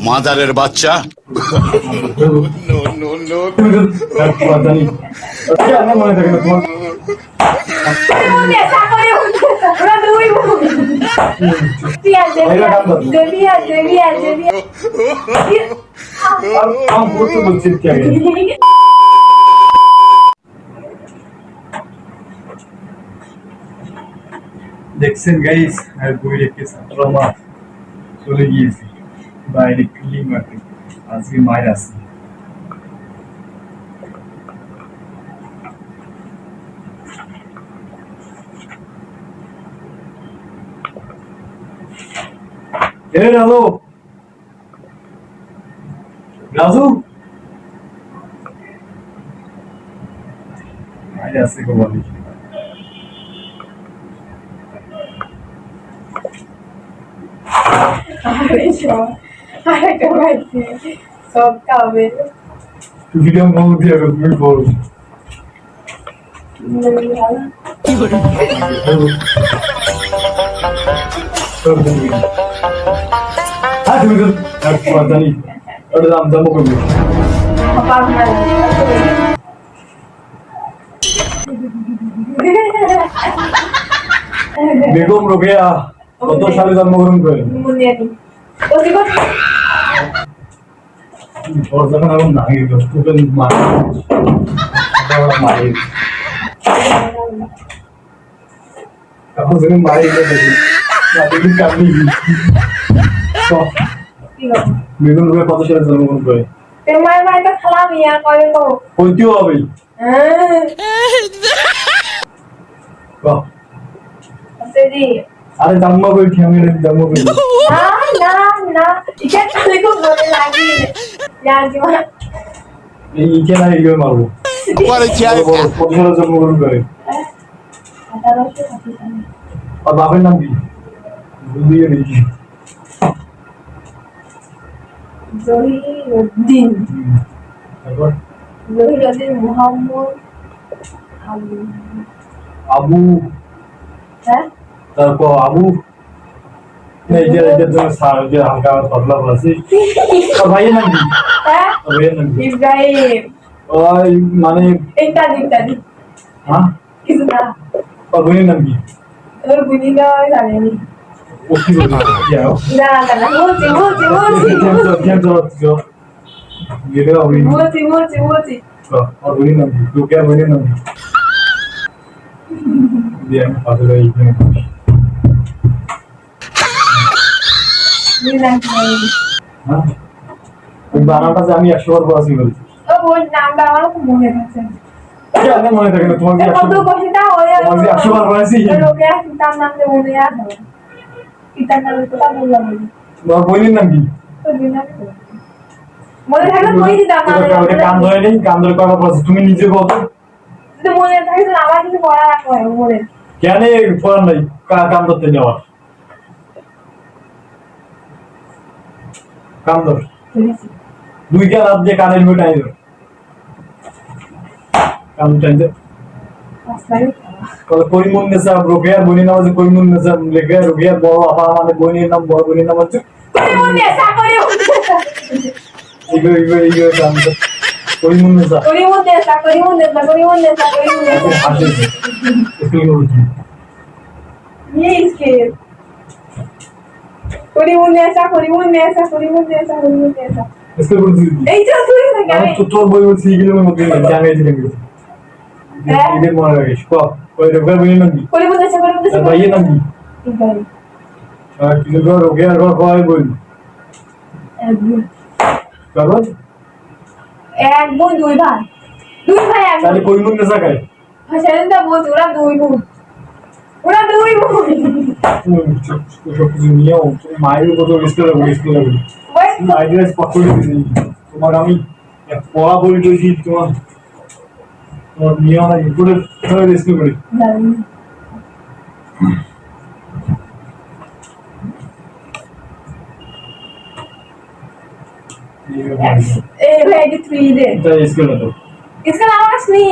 মাদারের বাচ্চা। দেখছেন গাইস, আর বই রেখে ছাত্র আমার চলে গিয়েছি বাইরে ক্লিন মারতে। আজকে মায়ের আছে। এ রাজু, রাজু মায়ের আছে গো বলি। সব খাবে ভিডিও মনে দিয়ে তুমি বল কি করে তুমি তো জানি ওটা দাম দাম করবি বেগম রোকেয়া কত সালে জন্মগ্রহণ করেন? যখন এখন না মায়ের এখন যদি মায়ের বেগম রোকেয়া কত সালে জন্মগ্রহণ করে? কইতেও হবে আরে জন্ম করেছি আমি, জন্ম করি এই ইচ্ছে না এগুলো মারবো। কত সালে জন্মগ্রহণ করে? আর বাপের নাম কি? বুঝিয়ে দিয়েছি জহিরুদ্দিন তারপর জহিরুদ্দিন মোহাম্মদ আবু, হ্যাঁ তারপর আবু এই যে স্যার যে হালকা পাতলা আছে আর ভাইয়ের নাম কি? হ্যাঁ ভাইয়ের নাম কি? ইব্রাহিম ওই মানে ইত্যাদি ইত্যাদি হ্যাঁ কিছু না আর বোনের নাম কি? ওর বুঝিটা জানেনি ও কি বলছে? না না না বলছি গেলে হবে বলছি আর বোনের নাম কি? লোকে আর বোনের নাম কি? দিয়ে আমি পাতলা এইখানে হ্যাঁ ওই বানানটা যে আমি 100 বার পড়াছি বলছি। ও ওর নামটা আমার খুব মনে আছে কেন মনে থাকে না তোমার? কি 100 কত কষ্টটা ওই 100 বার পড়াছি? লোকে তার নামটা মনে আছে পিতার নামে কথা বললাম তোমার বোনের নাম কি? মনে থাকলে কই দিতাম না ওটা কান ধরে নেই, কান ধরে কয়বার পড়াছি তুমি নিজে বলো যদি মনে থাকে তো আবার কিছু পড়া রাখো মনে কেন পড়ার নাই কান ধরতে যাওয়ার? কান ধর দুই কান হাত দিয়ে কানের মুখে টাই ধর, কান টাই দে। করিমুন নেসা রোকেয়ার বোনের নাম আছে করিমুন নেসা, লেখা রোকেয়ার বড় আপা মানে বোনের নাম, বড় বোনের নাম হচ্ছে করিমুন নেসা এইগুলো কান ধর। করিমুন নেসা আসে স্কুল করছি ये इसके করিমুন নেসা স্কুল করছি এই যে তুই না আমি তো তোর বই বলছি এগুলোর মধ্যে জানাইছি নাকি এদের মনে রাখিস ওই রোকেয়ার বোনের নাম কি? করিমুন নেসা আর ভাইয়ের নাম কি? ইব্রাহিম আর কিন্তু রোকেয়ার ঘর কয় বই তারপর এক বোন দুই ভাই এক তাহলে করিমুন নেসা খায় সেদিনটা বলছি ওরা দুই বোন সব কিছু নিয়েও মায়ের কত স্কুল লাগবে মায়ের স্পট করে দিয়েছি তোমার আমি পড়া বই করেছি তোমার তোমার নিয়েও না করে স্কুল করি স্কুল না তো इसका नाम असली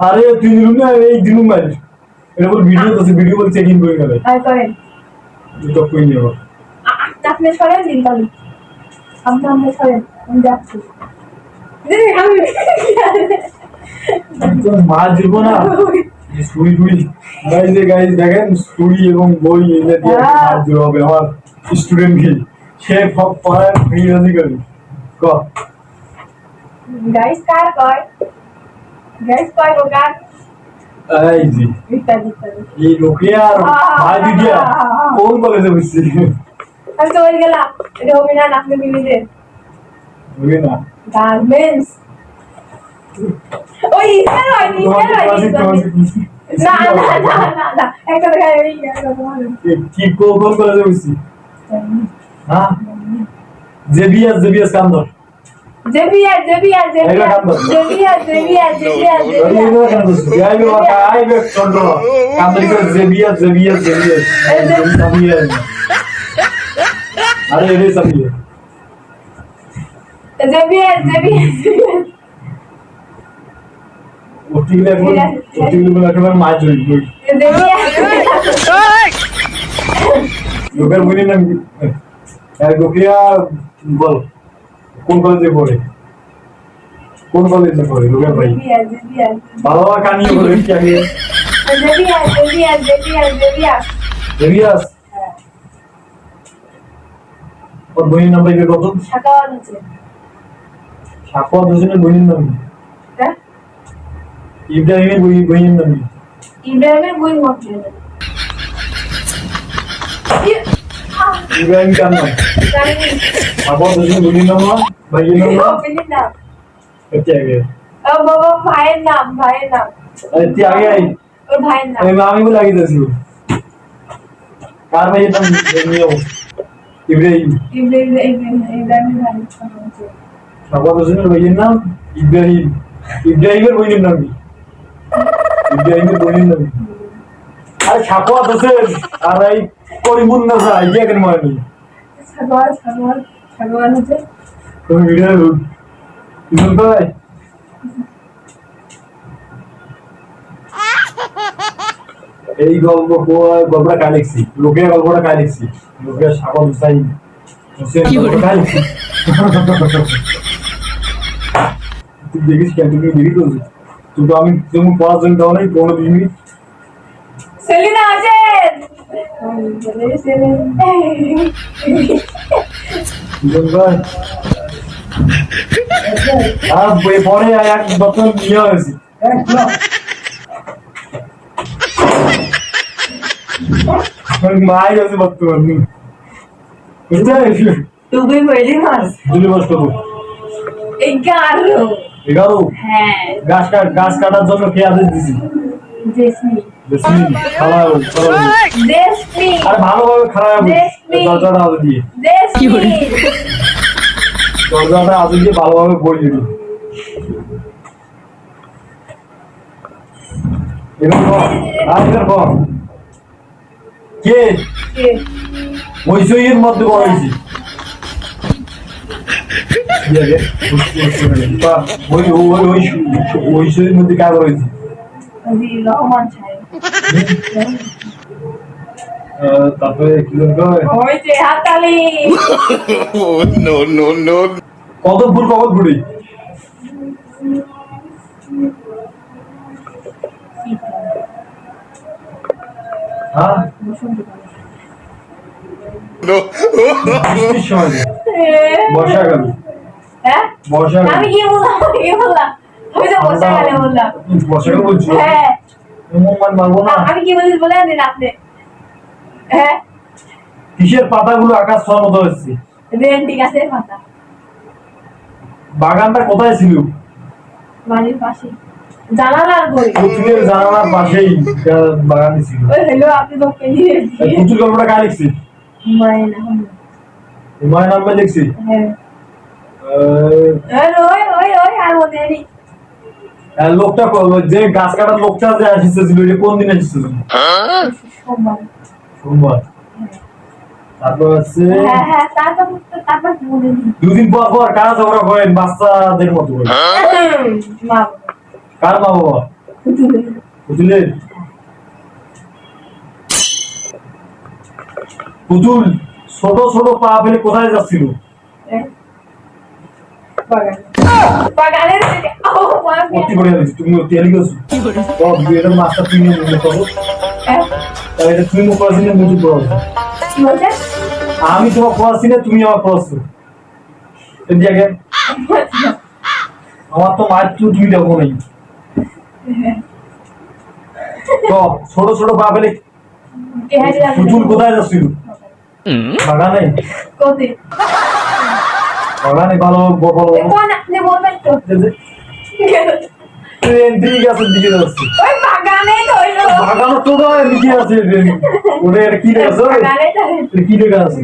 আরে তুই দিলু না এই দিলু মার এটা বল ভিডিও তো ভিডিও বল চেক ইন করে গেলে আর করেন তো কই নিও আপনি সরে দিন তাহলে আপনার সরেন আমি যাচ্ছি তো মা জীবন না সুই টুই গাইজ দেখেন সুই এবং বই এগুলো দিয়ে মাছ ধরা হবে আমার স্টুডেন্টকে সে পড়ায় ফ্রি করি ক গাইস কার কয় গো কার এই জি ইত্যাদি এই রোকিয়া আর ভাই দিদিয়া কোন কলেজে বসছি আমি তো বলে গেলাম এটা হবে না আপনি মিলিয়ে বুঝলি না গার্মেন্টস ওই ইস্টার হয় না একটা দেখা এই কি কোন কলেজে বসছি হ্যাঁ জেবিএস কান্দর জেবিয়ার আরে এরে সাবিয়ে ওটিলে এখন মাছ হইল লোকের বলি না গোকিয়া বল কোন কলেজে পড়ে লোকের ভাই বাবা কানিয়ে বলে কি আগে জেবিয়াস ওর বইয়ের নাম লিখে কত সাকওয়াত হোসেনের বইয়ের নাম ইব্রাহিমের বইয়ের নাম ইব্রাহিম কার নাম সাকওয়াত হোসেনের বইয়ের নাম ভাইয়ের নাম क्या गया बाबा भाइয়ের নাম अरे क्या गया ওর ভাইয়ের নাম मैं मामी को लगी दसी कार भाई नाम नहीं हो इब्राहिम भाई साकवात হোসেনের ভাইয়ের নাম ইব্রাহিমের বইয়ের নাম আরে সাকওয়াত হোসেন আর এই করিমুন না যায় ইয়া কেন মানে সাগর হচ্ছে তুমি ভিডিও ইসুন ভাই এই গল্পটা কাই লিখছি লোকের গল্পটা কাই লিখছি লোকের সাগর হুসাইন গল্পটা কাই লিখছি তুই দেখিস কেন তুমি দেরি করছিস তুমি আমি তুমি পড়ার জন্য দাও নাই কোনো দিনই সেলিনা আছেন ইসুন ভাই আর বই পরে এক বছর নিয়ে হয়েছি মাই আছে বর্তমানে তুমি বলি মাস দিলি মাস কত 11 হ্যাঁ গাছ কাটার জন্য কে আদেশ দিছি জেসমিন খালা আরে ভালোভাবে খারাপ দরজাটা আদেশ দিয়ে দরজাটা আদেশ দিয়ে ভালোভাবে বই দিবি এবার কর কে ওই সইয়ের মধ্যে বড় হয়েছি ওই সইয়ের মধ্যে কার হয়েছে তারপরে কি কত ফুল হ্যাঁ বর্ষাকাল আমি কি বললাম আমি তো বর্ষাকাল বলছি হ্যাঁ মারবো না আমি কি বলছি বলে দিন আপনি হ্যাঁ কিসের পাতাগুলো আকাশ ছোঁয়ার মতো হচ্ছে রেন্টি গাছের পাতা বাগানটা কোথায় ছিল বাড়ির পাশে জানালার ঘরে পুতুলের জানালার পাশেই বাগানটি ছিল ওই হ্যালো আপনি তো কেলি পুতুল গল্পটা কার লিখছি হুমায়ুন নাম্বার লিখছি হ্যাঁ ওই আর মনে নেই লোকটা যে গাছ কাটার লোকটা যে আসছিল কোন দিন আসছিল সোমবার তারপর হচ্ছে তারপর দুদিন পর কারা ঝগড়া করেন বাচ্চাদের মতো করে কার মা বাবা পুতুলের পুতুল ছোট ছোট পা ফেলে কোথায় যাচ্ছিল বাগানের ও মা অতি করে দিচ্ছি তুমি অতি হেলি গেছো তো বিয়ের মাস্টার তুমি নিয়ে করো তাহলে এটা তুমি পড়াছি না মুজি পড়াছো কি বলছে আমি তোমার পড়াছি না তুমি আমার পড়াছো এই জায়গা আমার তো মার তুমি দেখো নাই তো ছোট ছোট বাবেলে কে হাজি ফুটুল কোথায় যাচ্ছিল বাগানে কোথায় বাগানে ভালো বড় কোন আপনি বলবেন তো ট্রেন ঠিক আছে দিকে যাচ্ছে ওই বাগানে তো হইলো বাগানো তো দিকে আছে ওরে কি রে আছে বাগানে তো কি লেখা আছে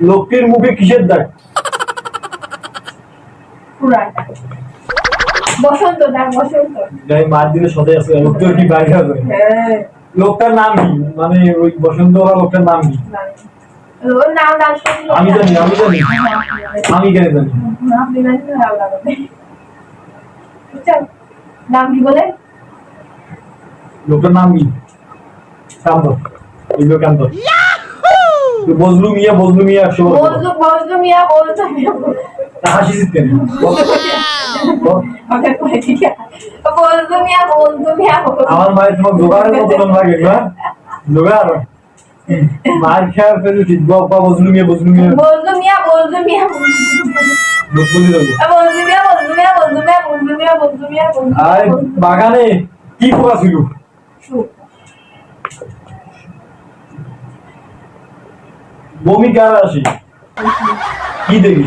লোকটির মুখে কিসের দাগ পুরাটা বসন্ত দাগ বসন্ত যাই মার দিনে সদাই আছে লোকটার কি বাইরে আছে হ্যাঁ লোকটার নাম কি মানে ওই বসন্ত ওরা লোকটার নাম কি ওর নাম নাম শুনলো আমি জানি আমি কেন জানি আপনি জানেন না ভালো লাগে চল নাম কি বলে লোকটার নাম কি কান্ত এই লোক কান্ত বজলু মিয়া 100 বজলু মিয়া বলতো হাসি জিততেন ওকে কই ঠিক আছে বজলু মিয়া আমার মায়ের তোমার জোগাড়ের মতো লাগে না জোগাড় মার খেয়ে ফেলে ঠিক বাবা বজলু মিয়া বজলু মিয়া লোক বলি দেবো আর বাগানে কি পোকা ছিল বমি কার আসি কি দেখি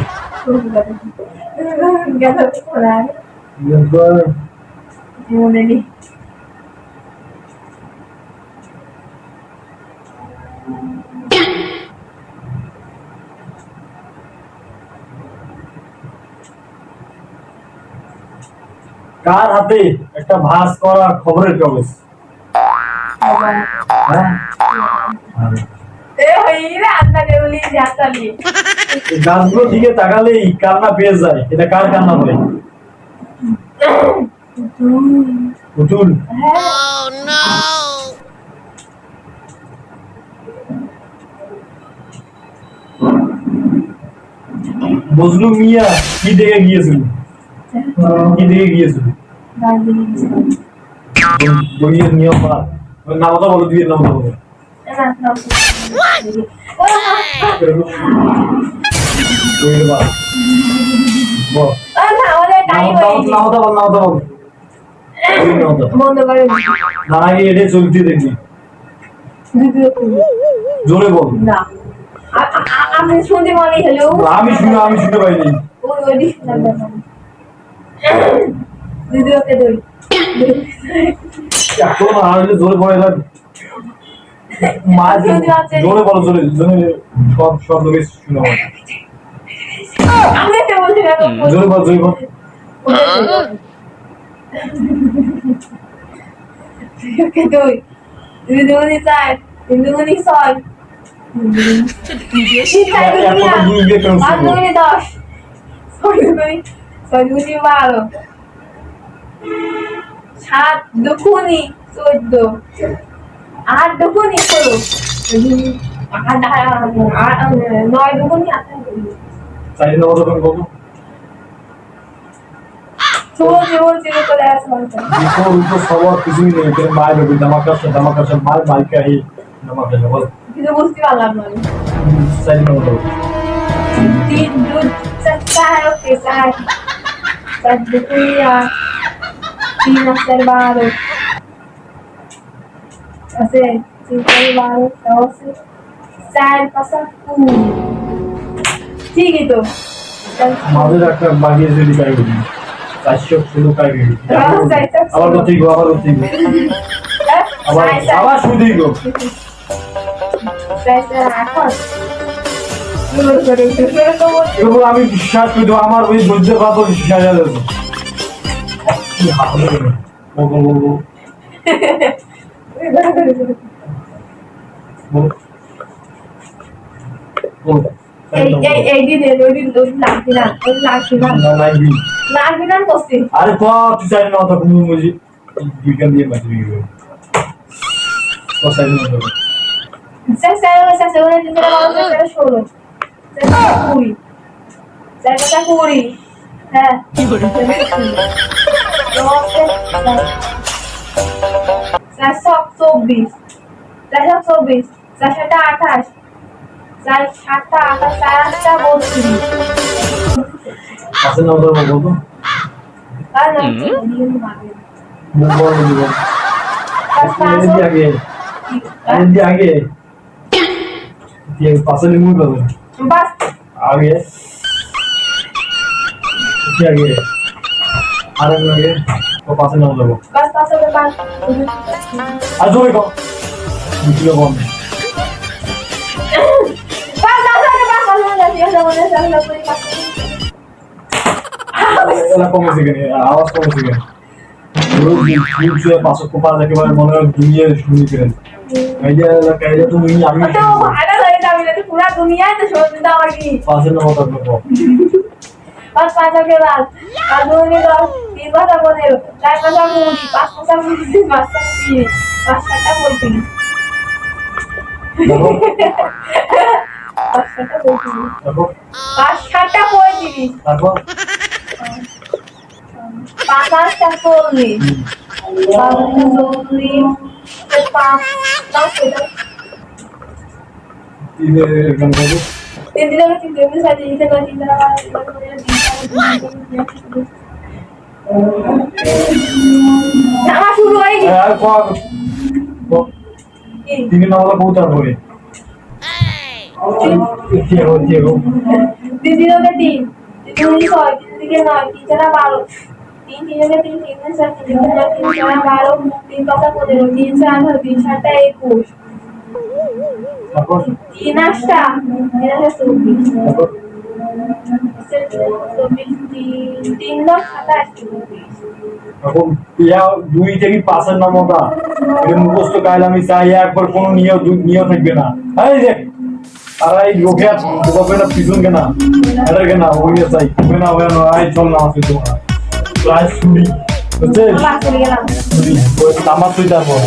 কার হাতে একটা ভাস করা খবরের কাগজ হ্যাঁ গাছগুলো দিকে তাকালেই কান্না পেয়ে যায় এটা কার কান্না বলে পুতুল বজলু মিয়া কি দেখে গিয়েছিল বইয়ের নিয়ম বা নামটা বলো দুইয়ের নামটা বলো বইয়ের বা নামটা বল না আগে এটা চলতে দেখি জোরে বল আমি শুনতে পারি হ্যালো আমি শুনতে পাইনি দিদি ওকে দই এখন আর জোরে পড়ে না মা জোরে বলো জোরে সব শব্দ বেশ শুনে আমি তো বলছি না জোরে বল ওকে দই দিদি উনি চাই দিদি উনি ছয় দুই 10 ছয় দুই 12 7 দুগুনি 14 8 দুগুনি 16 9 দুগুনি 18 চাই না ওরকম বলো বলছি করে আসো উল্টো সবার কিছুই নেই তোর মায়ের বেবি ধামাকা মায়ের মাইকে আহি ধামাকা বল কিছু বুঝতে পারলাম না চাই না বলো 3 2 4 ওকে 4 দুগুনি 3 hacer 12 hace 5 12 12 4 pasa 1 ঠিকই তো আমাদের একটা বাগিয়ে যদি কাই বলি 416 কাই বলি আবার ঠিক আবার শুধু গো আমি বিশ্বাস করি আমার ওই ধৈর্য পাবো সাজা দেবো কি হবে বল এই দিন লাগবি না লাগবি না করছি আরে তো তুই চাই না তো কোনো মুজি বিজ্ঞান দিয়ে বাঁচবি তো চাই না se vuole dire la cosa per solo se curi কি করে আসলে না ওদের বলবো आगे आगे ये पासल मुंह कर बस आगे आगे आगे तो पासल ना लगो बस पासल के बाद आज होए को निकलो कौन এলা কমেছে কেন আওয়াজ কমেছে কেন পুরো জিপ যে পাঁচশো কোপা একেবারে মনে হয় দুনিয়া শুনি করেন এই যে কাইলে তুমি আমি তো ভালো লাগে যাবে না পুরো দুনিয়ায় তো শুনতে দাও আর কি পাঁচের নাম কথা বলবো बस पाँच के बाद आधुनिक में तो तीन भाषा बोले चार भाषा बोली पांच भाषा बोली भाषा की पांच कट्टा बोलती पांच कट्टा बोलती দেখো पांच कट्टा बोलती তারপর पांच कट्टा बोलती बोलती पांच दस তিনে গান গাবো तीन दिन में तीन दिन साथ ही से तीन दिन नामा शुरू होएगी আর কো তিনে নাম হলো বহুত আর হবে কি हो तीन दिनों में तीन तीन दिन सौ तीन दिन के नौ तीन चार बारह तीन दिनों में तीन तीन दिन सात तीन दिन तीन चार बारह तीन पाँच पंद्रह तीन से आठ तीन सात इक्कीस তারপর तीन आष्टा तीन आष्टा चौबीस তারপর चौबीस तीन लाख सत्ताईस এখন ইয়া দুই থেকে পাঁচের নামটা এর মুখস্থ কাইলে আমি চাই একবার কোনো নিয়ম থাকবে না এই যে আর এই লোকে বলবে না পিছন কেনা এটা কেনা ওই চাই হবে না আই চল না আছে তোমার প্রায় শুনি বুঝছিস बात करिए ना শুনি ওই আমার তুই তারপর